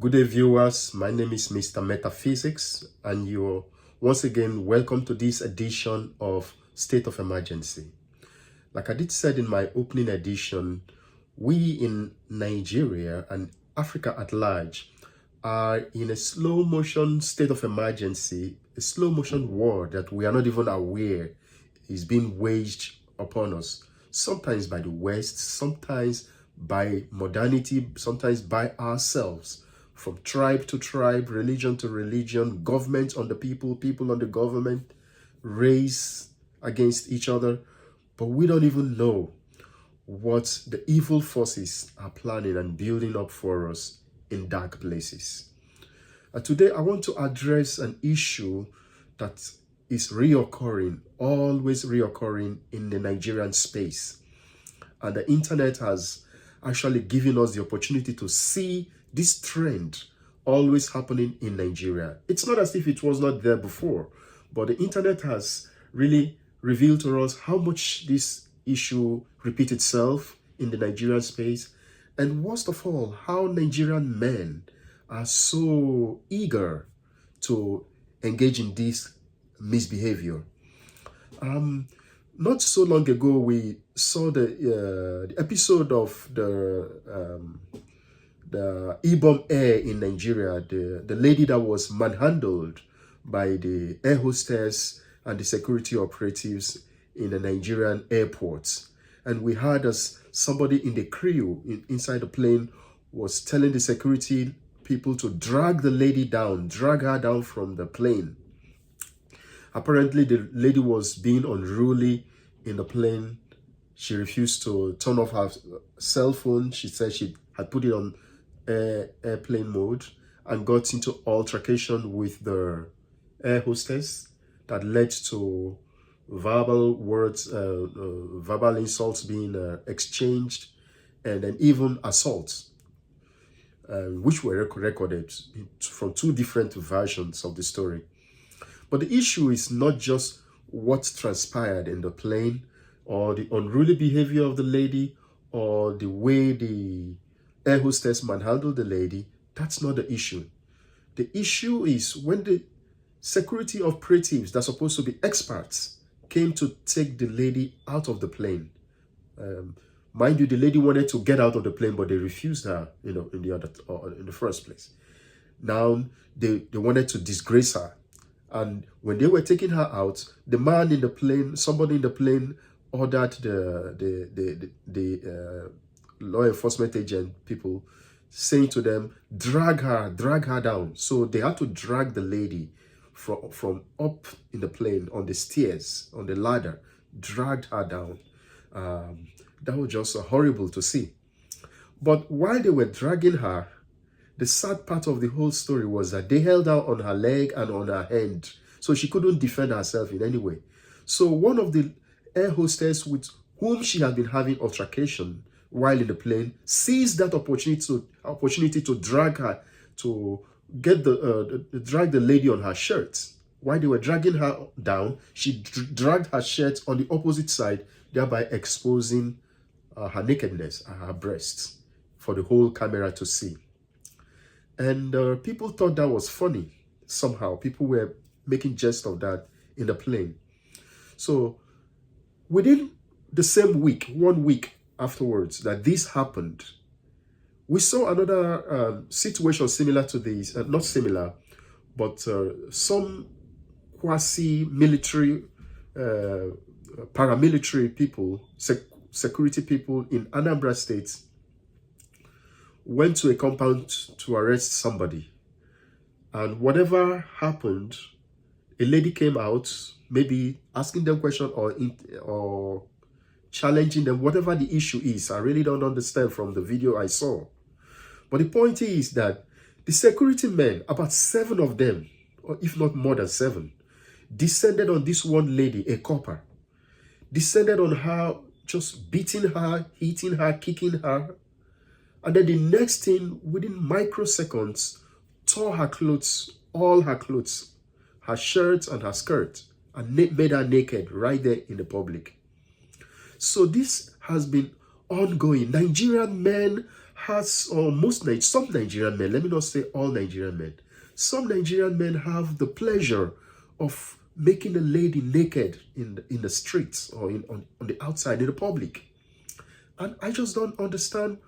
Good day, viewers. My name is Mr. Metaphysics, and you're once again welcome to this edition of State of Emergency. Like I did said in my opening edition, we in Nigeria and Africa at large are in a slow motion state of emergency, a slow motion war that we are not even aware is being waged upon us, sometimes by the West, sometimes by modernity, sometimes by ourselves. From tribe to tribe, religion to religion, government on the people, people on the government, race against each other. But we don't even know what the evil forces are planning and building up for us in dark places. Today, I want to address an issue that is reoccurring, always reoccurring in the Nigerian space. And the internet has actually given us the opportunity to see this trend always happening in Nigeria. It's not as if it was not there before, but the internet has really revealed to us how much this issue repeats itself in the Nigerian space. And worst of all, how Nigerian men are so eager to engage in this misbehavior. Not so long ago, we saw the episode of the Ibom Air in Nigeria, the lady that was manhandled by the air hostess and the security operatives in the Nigerian airports. And we heard as somebody in the crew inside the plane was telling the security people to drag the lady down, drag her down from the plane. Apparently, the lady was being unruly in the plane. She refused to turn off her cell phone. She said she had put it on airplane mode and got into altercation with the air hostess that led to verbal words, verbal insults being exchanged, and then even assaults, which were recorded from two different versions of the story. But the issue is not just what transpired in the plane or the unruly behavior of the lady or the way the air hostess manhandled the lady. That's not the issue. The issue is when the security operatives that are supposed to be experts came to take the lady out of the plane. Mind you, the lady wanted to get out of the plane, but they refused her, in the first place. Now they wanted to disgrace her. And when they were taking her out, the man in the plane, somebody in the plane ordered the law enforcement agent people, saying to them, drag her down. So they had to drag the lady from up in the plane on the stairs, on the ladder, dragged her down. That was just horrible to see. But while they were dragging her, the sad part of the whole story was that they held her on her leg and on her hand, so she couldn't defend herself in any way. So one of the air hostess with whom she had been having altercation while in the plane seized that opportunity to drag her, to get drag the lady on her shirt. While they were dragging her down, she dragged her shirt on the opposite side, thereby exposing her nakedness, her breasts, for the whole camera to see. And people thought that was funny. Somehow, people were making jest of that in the plane. So, within the same week, 1 week afterwards that this happened, we saw another situation similar to this. Not similar, but some quasi-military, paramilitary people, security people in Anambra State went to a compound to arrest somebody. And whatever happened, a lady came out, maybe asking them questions or challenging them, whatever the issue is. I really don't understand from the video I saw. But the point is that the security men, about 7 of them, or if not more than 7, descended on this one lady, a copper, descended on her, just beating her, hitting her, kicking her. And then the next thing, within microseconds, tore her clothes, all her clothes, her shirt and her skirt, and made her naked right there in the public. So this has been ongoing. Nigerian men has, or some Nigerian men, let me not say all Nigerian men, some Nigerian men have the pleasure of making a lady naked in the streets or on the outside in the public. And I just don't understand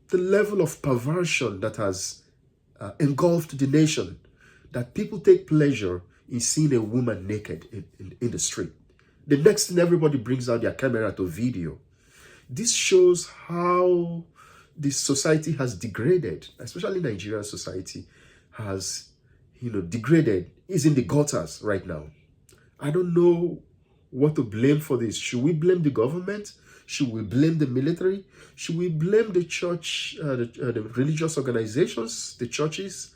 the level of perversion that has engulfed the nation, that people take pleasure in seeing a woman naked in the street. The next thing, everybody brings out their camera to video. This shows how this society has degraded, especially Nigerian society has, degraded, is in the gutters right now. I don't know what to blame for this. Should we blame the government? Should we blame the military? Should we blame the church, the religious organizations, the churches?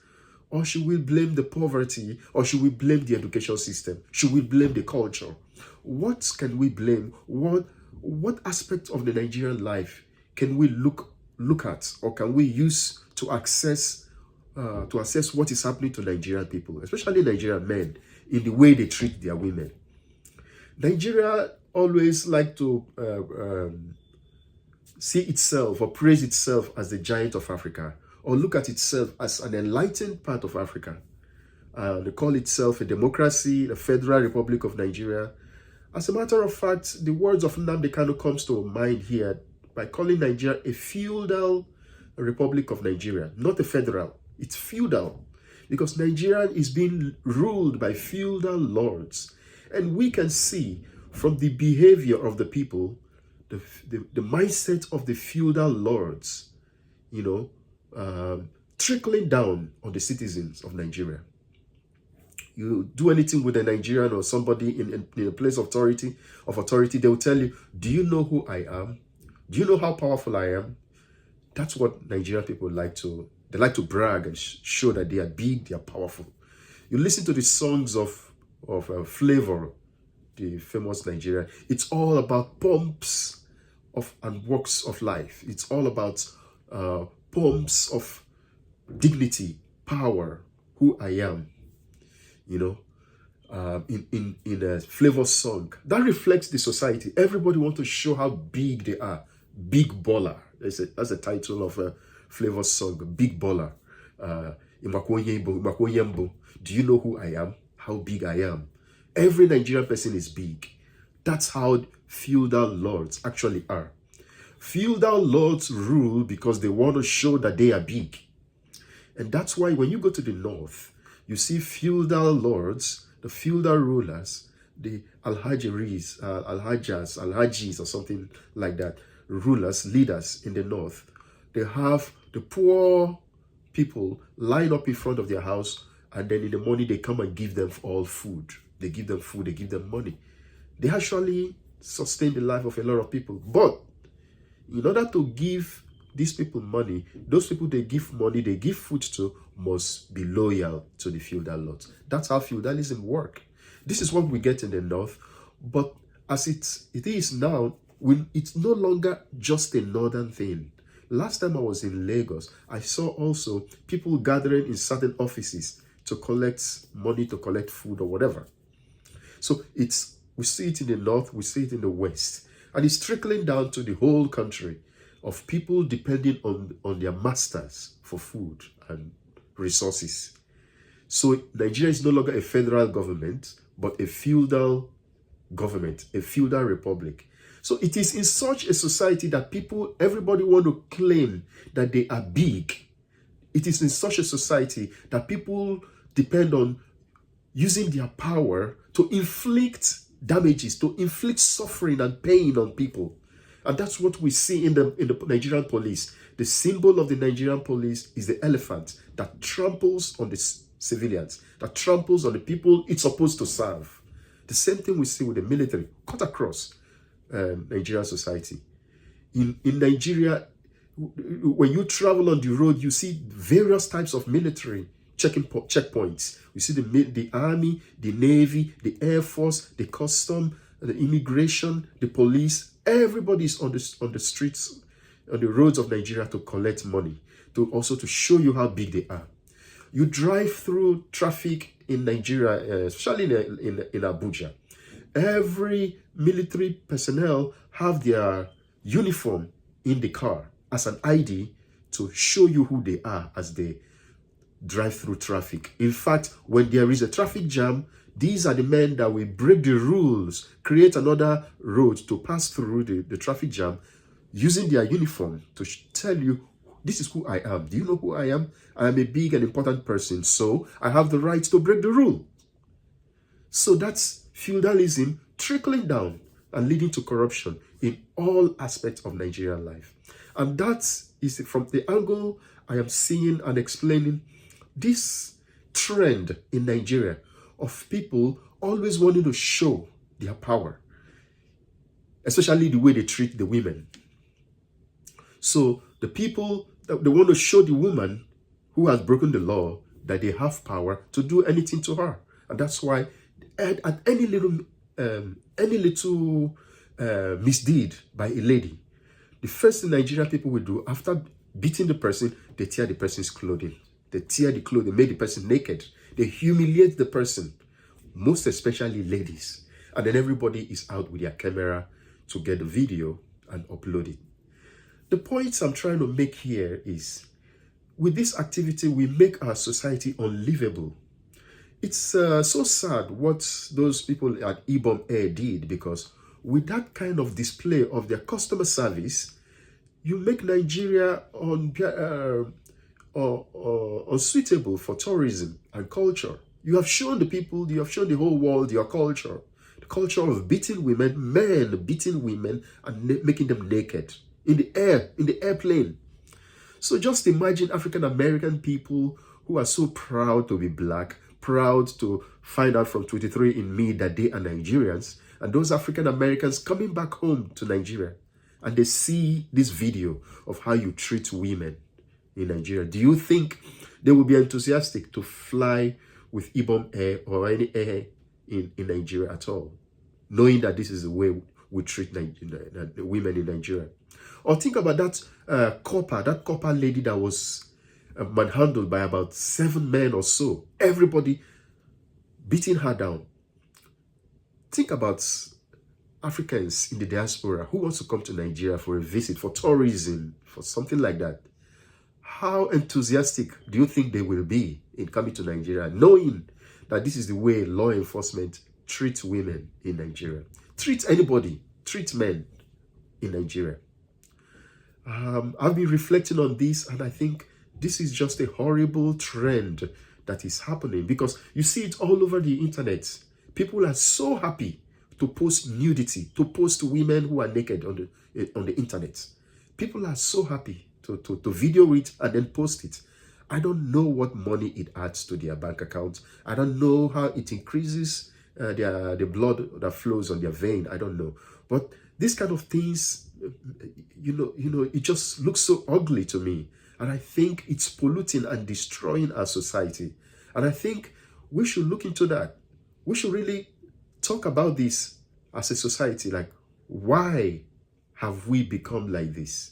Or should we blame the poverty? Or should we blame the education system? Should we blame the culture? What can we blame? What aspect of the Nigerian life can we look at, or can we use to assess what is happening to Nigerian people, especially Nigerian men, in the way they treat their women? Nigeria always like to see itself or praise itself as the giant of Africa, or look at itself as an enlightened part of Africa. They call itself a democracy, the Federal Republic of Nigeria. As a matter of fact, the words of Nnamdi Kanu comes to mind here by calling Nigeria a feudal Republic of Nigeria, not a federal. It's feudal, because Nigeria is being ruled by feudal lords. And we can see from the behavior of the people, the mindset of the feudal lords, trickling down on the citizens of Nigeria. You do anything with a Nigerian or somebody in a place of authority, they will tell you, do you know who I am? Do you know how powerful I am? That's what Nigerian people like to brag and show that they are big, they are powerful. You listen to the songs of Flavor, the famous Nigerian. It's all about pumps and walks of life. It's all about pumps of dignity, power, who I am. In a Flavor song that reflects the society. Everybody wants to show how big they are. Big baller. That's the title of a Flavor song. Big baller. Do you know who I am? How big I am? Every Nigerian person is big. That's how feudal lords actually are. Feudal lords rule because they want to show that they are big. And that's why when you go to the north, you see feudal lords, the feudal rulers, the alhajis or something like that, rulers, leaders in the north. They have the poor people line up in front of their house, and then in the morning they come and give them all food. They give them food, they give them money. They actually sustain the life of a lot of people. But in order to give these people money, those people they give money, they give food to, must be loyal to the feudal lords. That's how feudalism works. This is what we get in the north. But as it is now, it's no longer just a northern thing. Last time I was in Lagos, I saw also people gathering in certain offices to collect money, to collect food or whatever. So we see it in the north, we see it in the west. And it's trickling down to the whole country of people depending on their masters for food and resources. So Nigeria is no longer a federal government, but a feudal government, a feudal republic. So it is in such a society that everybody want to claim that they are big. It is in such a society that people depend on using their power to inflict damages, to inflict suffering and pain on people. And that's what we see in the Nigerian police. The symbol of the Nigerian police is the elephant that tramples on the civilians, that tramples on the people it's supposed to serve. The same thing we see with the military, cut across Nigerian society. In Nigeria, when you travel on the road, you see various types of military checkpoints. You see the army, the navy, the air force, the custom, the immigration, the police. Everybody's on the streets, on the roads of Nigeria to collect money, to show you how big they are. You drive through traffic in Nigeria, especially in Abuja. Every military personnel have their uniform in the car as an ID to show you who they are as they drive through traffic. In fact, when there is a traffic jam, these are the men that will break the rules, create another road to pass through the traffic jam, using their uniform to tell you, this is who I am. Do you know who I am? I am a big and important person, so I have the right to break the rule. So that's feudalism trickling down and leading to corruption in all aspects of Nigerian life. And that is from the angle I am seeing and explaining this trend in Nigeria of people always wanting to show their power, especially the way they treat the women. So the people, they want to show the woman who has broken the law that they have power to do anything to her. And that's why at any little misdeed by a lady, the first thing Nigerian people will do after beating the person, they tear the person's clothing. They tear the clothing, make the person naked. They humiliate the person, most especially ladies. And then everybody is out with their camera to get the video and upload it. The point I'm trying to make here is, with this activity, we make our society unlivable. It's so sad what those people at Ibom Air did, because with that kind of display of their customer service, you make Nigeria unsuitable for tourism and culture. You have shown the people, you have shown the whole world your culture. The culture of beating women, men beating women and making them naked in the air, in the airplane. So just imagine African American people who are so proud to be black, proud to find out from 23andMe that they are Nigerians, and those African Americans coming back home to Nigeria and they see this video of how you treat women in Nigeria. Do you think they will be enthusiastic to fly with Ibom Air or any air in Nigeria at all, knowing that this is the way we treat the women in Nigeria? Or think about that copper lady that was manhandled by about 7 men or so, everybody beating her down. Think about Africans in the diaspora who wants to come to Nigeria for a visit, for tourism, for something like that. How enthusiastic do you think they will be in coming to Nigeria, knowing that this is the way law enforcement treats women in Nigeria, treats anybody, treats men in Nigeria? I've been reflecting on this, and I think this is just a horrible trend that is happening, because you see it all over the internet. People are so happy to post nudity, to post women who are naked on the internet. People are so happy to video it and then post it. I don't know what money it adds to their bank account. I don't know how it increases the blood that flows on their vein. I don't know. But these kind of things, it just looks so ugly to me. And I think it's polluting and destroying our society. And I think we should look into that. We should really talk about this as a society. Like, why have we become like this?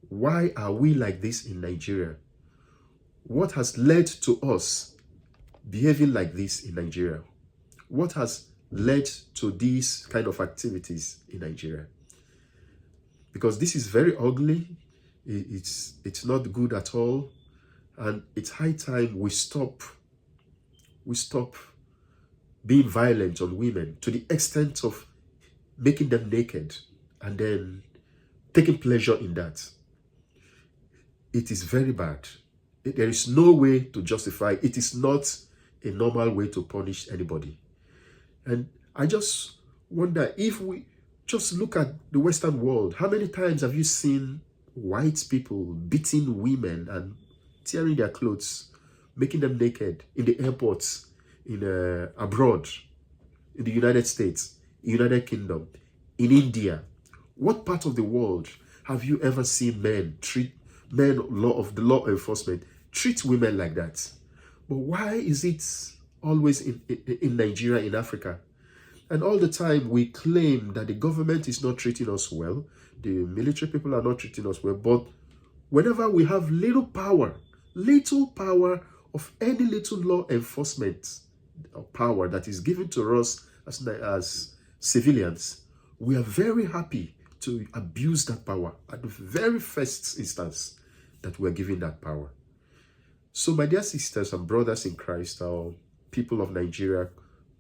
Why are we like this in Nigeria? What has led to us behaving like this in Nigeria? What has led to these kind of activities in Nigeria? Because this is very ugly. It's not good at all. And it's high time we stop being violent on women to the extent of making them naked and then taking pleasure in that. It is very bad. There is no way to justify. It is not a normal way to punish anybody. And I just wonder, if we just look at the Western world, how many times have you seen white people beating women and tearing their clothes, making them naked in the airports, abroad, in the United States, United Kingdom, in India? What part of the world have you ever seen the law enforcement treat women like that? But why is it always in Nigeria, in Africa? And all the time we claim that the government is not treating us well, the military people are not treating us well, but whenever we have little power of any little law enforcement power that is given to us as civilians, we are very happy to abuse that power at the very first instance. that we're given that power. So my dear sisters and brothers in Christ, or people of Nigeria,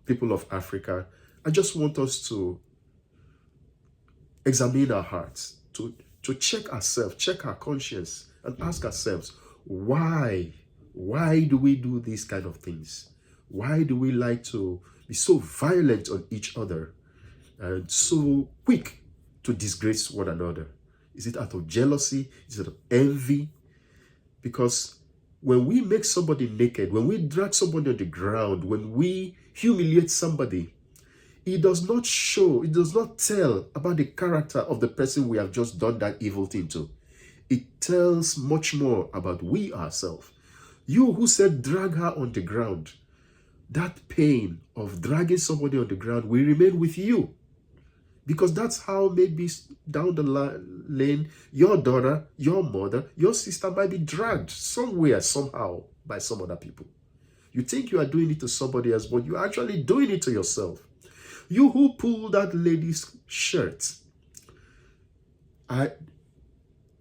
people of Africa, I just want us to examine our hearts, to check ourselves, check our conscience, and ask ourselves, why? Why do we do these kind of things? Why do we like to be so violent on each other and so quick to disgrace one another? Is it out of jealousy? Is it out of envy? Because when we make somebody naked, when we drag somebody on the ground, when we humiliate somebody, it does not show, it does not tell about the character of the person we have just done that evil thing to. It tells much more about we ourselves. You who said drag her on the ground, that pain of dragging somebody on the ground will remain with you. Because that's how maybe down the lane, your daughter, your mother, your sister might be dragged somewhere, somehow, by some other people. You think you are doing it to somebody else, but you're actually doing it to yourself. You who pulled that lady's shirt,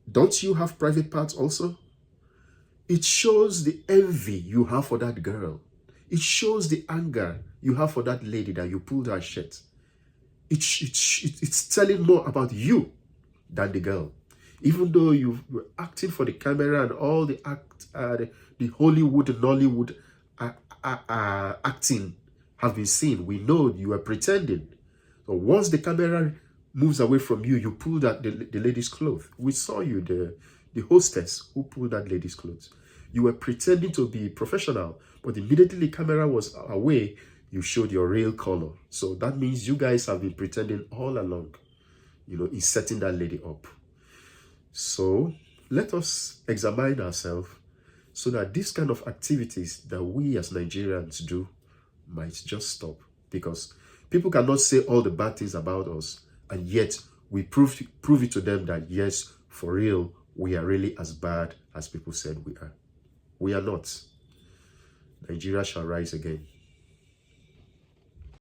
don't you have private parts also? It shows the envy you have for that girl. It shows the anger you have for that lady that you pulled her shirt. It's telling more about you than the girl. Even though you were acting for the camera and all the Hollywood and Nollywood acting have been seen, we know you are pretending. So once the camera moves away from you, you pull that the lady's clothes. We saw you, the hostess who pulled that lady's clothes. You were pretending to be professional, but immediately the camera was away, you showed your real color. So that means you guys have been pretending all along, in setting that lady up. So let us examine ourselves so that this kind of activities that we as Nigerians do might just stop. Because people cannot say all the bad things about us, and yet we prove it to them that yes, for real, we are really as bad as people said we are. We are not. Nigeria shall rise again.